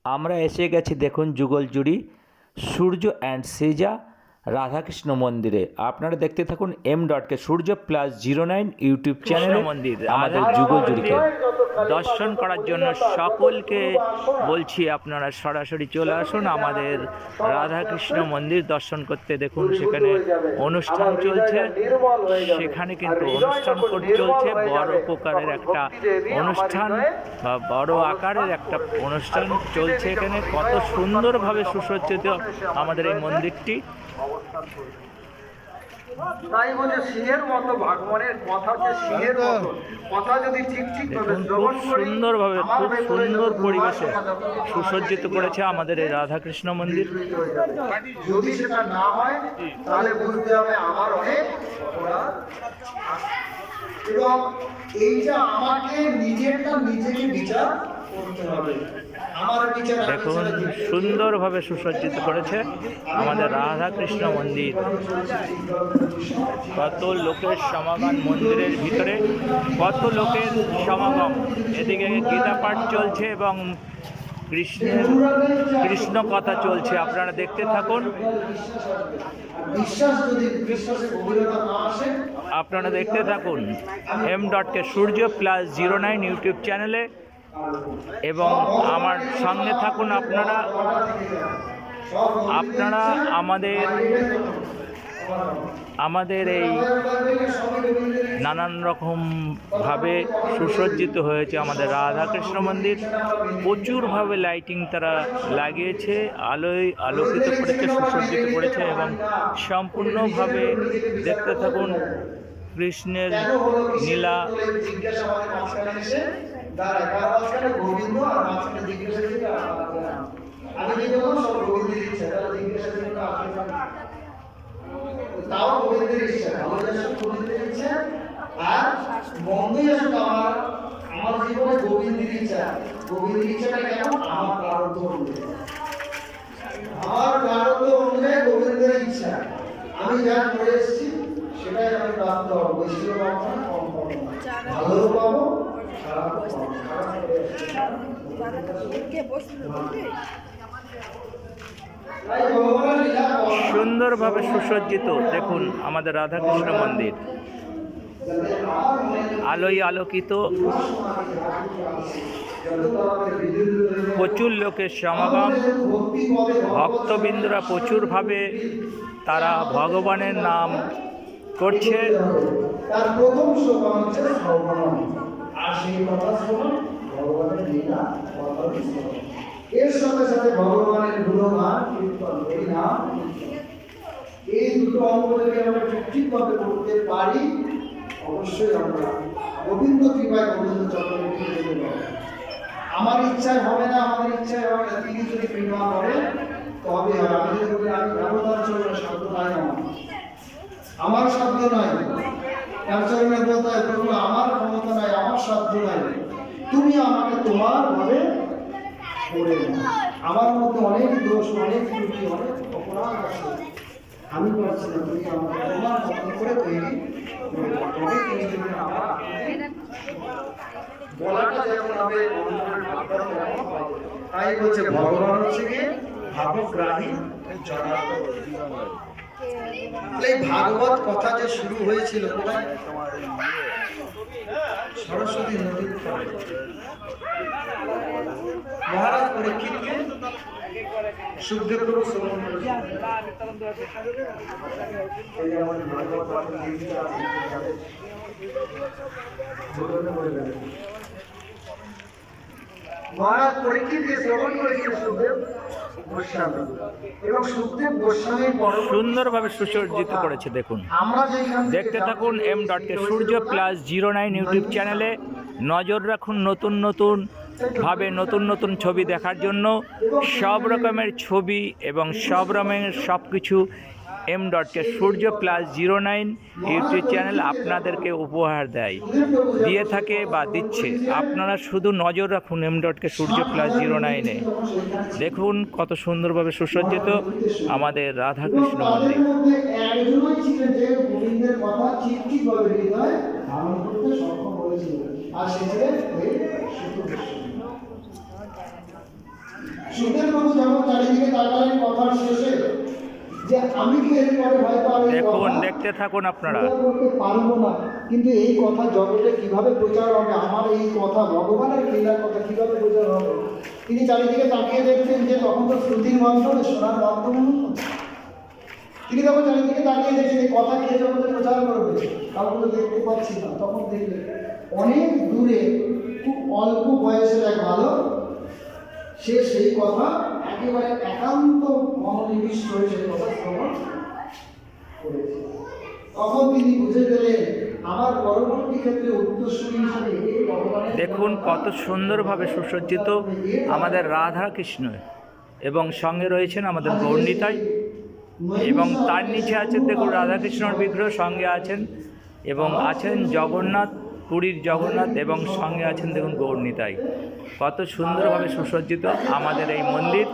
আমরা এসে গেছি দেখুন যুগলজুড়ি সূর্য অ্যান্ড সেজা রাধাকৃষ্ণ মন্দিরে। আপনারা দেখতে থাকুন M.K সূর্য+09 ইউটিউব চ্যানেলে মন্দির আমাদের যুগলজুড়িকে দর্শন করার জন্য সকলকে বলছি আপনারা সরাসরি চলে আসুন আমাদের রাধাকৃষ্ণ মন্দির দর্শন করতে। দেখুন সেখানে অনুষ্ঠান চলছে, সেখানে কিন্তু অনুষ্ঠান চলছে বড় প্রকারের একটা অনুষ্ঠান বা বড় আকারের একটা অনুষ্ঠান চলছে এখানে। কত সুন্দরভাবে সুসজ্জিত আমাদের এই মন্দিরটি। তাই বলে সিংহের মতো ভগবানের কথা যে সিংহের মতো কথা যদি ঠিকভাবে শ্রবণ করি, সুন্দরভাবে খুব সুন্দর পরিবেশে সুসজ্জিত করেছে আমাদের এই রাধাকৃষ্ণ মন্দির। যদি সেটা না হয় তাহলে বুঝতে হবে আমার অনেক অপরাধ এবং এইটা আমাকে নিজেকে বিচার করতে হবে। দেখুন সুন্দরভাবে সুসজ্জিত করেছে আমাদের রাধাকৃষ্ণ মন্দির। কত লোকের সমাগম মন্দিরের ভিতরে, কত লোকের সমাগম। এদিকে গীতা পাঠ চলছে এবং কৃষ্ণ কথা চলছে, আপনারা দেখতে থাকুন। আপনারা দেখতে থাকুন M.K সূর্য+09 ইউটিউব চ্যানেলে এবং আমার সঙ্গে থাকুন। আপনারা আমাদের এই নানান রকমভাবে সুসজ্জিত হয়েছে আমাদের রাধাকৃষ্ণ মন্দির। প্রচুরভাবে লাইটিং তারা লাগিয়েছে, আলোয় আলোকিত করেছে, সুসজ্জিত করেছে এবং সম্পূর্ণভাবে দেখতে থাকুন কৃষ্ণের নীলা। তাও গোবিন্দের ইচ্ছা, গোবিন্দের ইচ্ছা আর বন্ধই আসুক আমার জীবনে গোবিন্দের ইচ্ছা। গোবিন্দের ইচ্ছাটা কেমন? আমার প্রারব্ধ অনুযায়ী, আমার প্রারব্ধ অনুযায়ী গোবিন্দের ইচ্ছা। আমি যা করে এসেছি সেটাই আমি প্রাপ্ত হবো। বেশি পাবো না, কম পাবো না, ভালো পাবো, খারাপ পাবো। সুন্দরভাবে সুসজ্জিত দেখুন আমাদের রাধাকৃষ্ণ মন্দির, আলোয় আলোকিত, প্রচুর লোকের সমাগম, ভক্তবৃন্দরা প্রচুরভাবে তারা ভগবানের নাম করছে। তার প্রথম সোপান হচ্ছে শ্রবণ, আর সেই কথা শ্রবণ ভগবানের লীলা কথা শ্রবণ। এর সাথে সাথে ভগবানের গুণগান কীর্তন, এই নাম এই দুটো অঙ্গ যদি আমরা ঠিকভাবে করতে পারি, অবশ্যই আমরা গোবিন্দ কৃপায় গোবিন্দ চরণে ফিরে যেতে পারবো। আমার ইচ্ছায় হবে না, আমাদের ইচ্ছায় হবে না, তিনি যদি কৃপা করেন তবে হবে। আমি যদি বলি আমি দেবতার চরণে সাধ্য নাই, আমার সাধ্য নাই, তার চরণে বলতে হয় প্রভু আমার ক্ষমতা নাই, আমার সাধ্য নাই, তুমি আমাকে তোমার ভাবে করে নাও। আমার মধ্যে অনেক দোষ, অনেক ত্রুটি, অনেক অপরাধ আছে, আমি পারছি না, তুমি আমাকে তোমার মতন করে তৈরি করে দাও। তবে তুমি যদি আমার বলাটা যেমন হবে, তাই বলছে ভগবান হচ্ছে কি ভাবগ্রাহী জনার্দন। এই ভাগবত কথা যে শুরু হয়েছিল সরস্বতী নদীর মহারাজ পরীক্ষিতকে সুখদেব প্রভু শ্রবণ করেছেন। মহারাজ পরীক্ষিতকে শ্রবণ করেছেন সুখদেব গোস্বামী, এবং সুখদেব গোস্বামী সুন্দরভাবে সুসজ্জিত করেছে। দেখুন, দেখতে থাকুন M.K সূর্য+09 ইউটিউব চ্যানেলে। নজর রাখুন নতুন নতুন ছবি দেখার জন্য। সব রকমের ছবি এবং সব রকমের সব কিছু M.K সূর্য+09 ইউটিউব চ্যানেল আপনাদেরকে উপহার দিয়ে থাকে বা দিচ্ছে। আপনারা শুধু নজর রাখুন M.K সূর্য+09-এ। দেখুন কত সুন্দরভাবে সুসজ্জিত আমাদের রাধাকৃষ্ণ মন্দির। সুখদেব প্রভু যখন চারিদিকে তাকালেন কথার শেষে যে আমি কি এরপরে হয়তো আর এই দেখুন, কথা দেখতে থাকুন আপনারা। প্রচার করতে পারবো না, কিন্তু এই কথা জগতে কিভাবে প্রচার হবে, আমার এই কথা ভগবানের লীলার কথা কিভাবে প্রচার হবে। তিনি চারিদিকে তাকিয়ে দেখছেন যে তখন তো শ্রুতির মাধ্যমে শোনার মাধ্যমে হতো। তিনি তখন চারিদিকে তাকিয়ে দেখছেন এই কথা কে জগতে প্রচার করবে, কাউকে তো দেখতে পাচ্ছি না। তখন দেখলে অনেক দূরে খুব অল্প বয়সের এক বালক, সে সেই কথা একেবারে একান্ত মনোনিবিষ্ট হয়ে সেই কথা শ্রবণ করেছে। তখন তিনি বুঝে গেলেন আমার পরবর্তী ক্ষেত্রে উত্তরসূরি হিসেবে এই ভগবানের দেখুন কত সুন্দরভাবে সুসজ্জিত আমাদের রাধা কৃষ্ণ, এবং সঙ্গে রয়েছেন আমাদের গৌরনিতাই, এবং তার নিচে আছেন দেখুন রাধাকৃষ্ণর বিগ্রহ, সঙ্গে আছেন এবং আছেন জগন্নাথ, পুরীর জগন্নাথ, এবং সঙ্গে আছেন দেখুন গৌরনিতাই। কত সুন্দরভাবে সুসজ্জিত আমাদের এই মন্দির।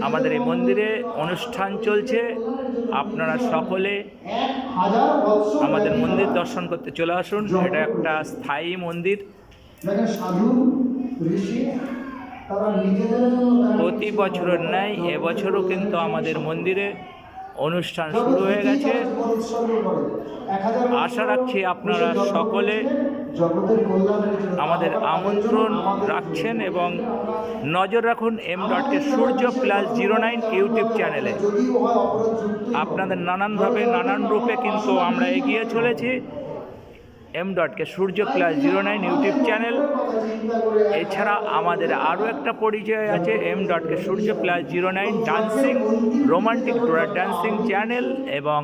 আমাদের এই মন্দিরে অনুষ্ঠান চলছে, আপনারা সকলে আমাদের মন্দির দর্শন করতে চলে আসুন। এটা একটা স্থায়ী মন্দির। সাধু ঋষি তারা নিজেদের প্রতি বছরের ন্যায় এবছরও কিন্তু আমাদের মন্দিরে অনুষ্ঠান শুরু হয়ে গেছে। আশা রাখছি আপনারা সকলে আমাদের আমন্ত্রণ রাখছেন এবং নজর রাখুন M.K Surya+09 ইউটিউব চ্যানেলে। আপনাদের নানানভাবে নানান রূপে কিন্তু আমরা এগিয়ে চলেছি। M.K Surya+09 YouTube channel. এছাড়া আমাদের আরও একটা পরিচয় আছে M.K Surya+09 dancing, romantic dancing channel, এবং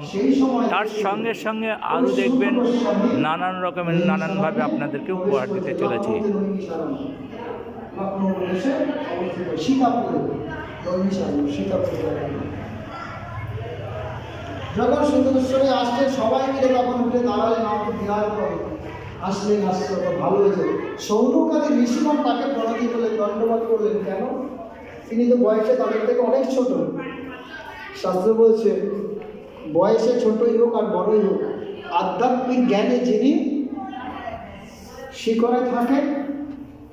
তার সঙ্গে সঙ্গে আরও দেখবেন নানান রকমের নানানভাবে আপনাদেরকে উপহার দিতে চলেছি। যখন সিদ্ধেশ্বরে আসলে সবাই মিলে তখন উঠে দাঁড়ালেন, আমাকে বিহার করে আসলেন, আসলে ভালো হয়েছে। সৌনকাদি ঋষিমান তাকে প্রণতি করলেন, দণ্ডবাদ করলেন। কেন? তিনি তো বয়সে তাদের থেকে অনেক ছোট। শাস্ত্র বলছে বয়সে ছোটই হোক আর বড়ই হোক, আধ্যাত্মিক জ্ঞানে যিনি শিখরে থাকেন,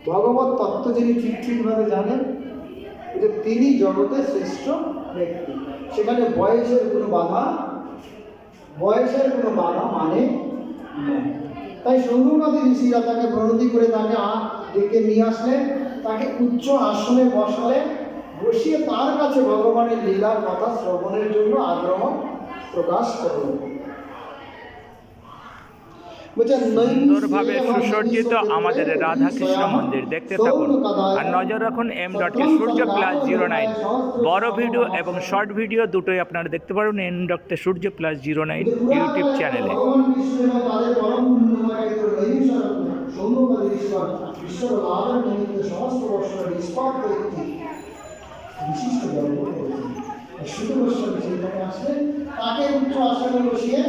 ভগবত তত্ত্ব যিনি ঠিক ঠিকভাবে জানেন, যে তিনি জগতের শ্রেষ্ঠ ব্যক্তি। সেখানে বয়সের কোনো বাধা মানে নয়। তাই সৌনকাদি ঋষিরা তাকে প্রণতি করে তাকে ডেকে নিয়ে আসলেন, তাকে উচ্চ আসনে বসালেন, বসিয়ে তার কাছে ভগবানের লীলার কথা শ্রবণের জন্য আগ্রহ প্রকাশ করলেন। সুন্দরভাবে সুসজ্জিত আমাদের রাধাকৃষ্ণ মন্দির দেখতে থাকুন আর নজর রাখুন M.K Surya+09 বড় ভিডিও এবং শর্ট ভিডিও দুটোই আপনারা দেখতে পারেন M.K Surya+09 ইউটিউব চ্যানেলে। তাকে উচ্চ আসনে বসিয়ে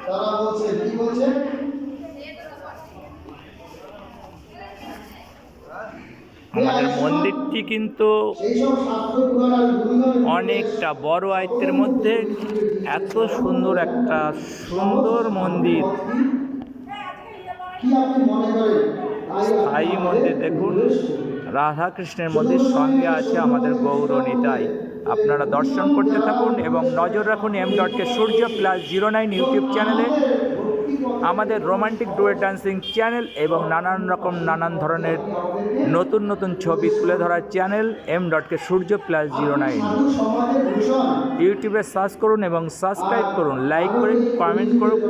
তারা বলছে, কি বলছে? আমাদের মন্দিরটি কিন্তু অনেকটা বড় আয়ত্তের মধ্যে, এত সুন্দর একটা সুন্দর মন্দির, স্থায়ী মন্দির। দেখুন রাধাকৃষ্ণের মন্দির, সঙ্গে আছে আমাদের গৌরনিতাই। আপনারা দর্শন করতে থাকুন এবং নজর রাখুন M.K Surya+09 ইউটিউব চ্যানেলে, আমাদের রোমান্টিক ডুয়েট ডান্সিং চ্যানেল এবং নানান ধরনের নতুন নতুন ছবি তুলে ধরার চ্যানেল M.K Surya+09। ইউটিউবে সার্চ করুন এবং সাবস্ক্রাইব করুন, লাইক করুন, কমেন্ট করুন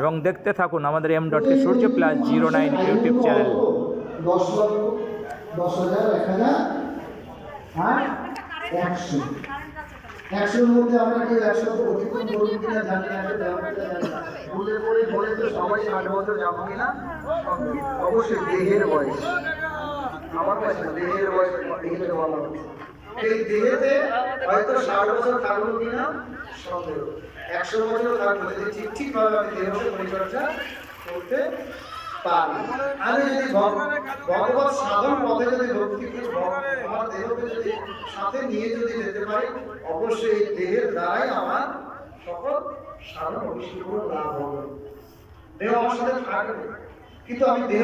এবং দেখতে থাকুন আমাদের M.K Surya+09 ইউটিউব চ্যানেল। 10 লক্ষ, 10,000, 1,000, আর 100। 100-র মধ্যে আমরা কেউ 100 অতিক্রম করবো কিনা জানি না, ভুলে পড়ে তো সবাই 60 বছর যাবো কিনা অবশ্যই দেহের বয়স, আমার বয়স না, দেহের বয়স এগুলোকে বলা হচ্ছে। এই দেহেতে হয়তো 60 বছর থাকবো কিনা সন্দেহ, 100 বছর থাকবো যদি ঠিকভাবে আমি দেহকে পরিচর্যা করতে পারি। আমি যদি ভগবত সাধন পথে যদি ভক্তি আমার দেহকে যদি সাথে নিয়ে যদি যেতে পারি, অবশ্যই এই দেহের দ্বারাই আমার সকল সাধন অবশ্যই লাভ হবে। দেহ আমার সাথে থাকবে, কিন্তু আমি দেহ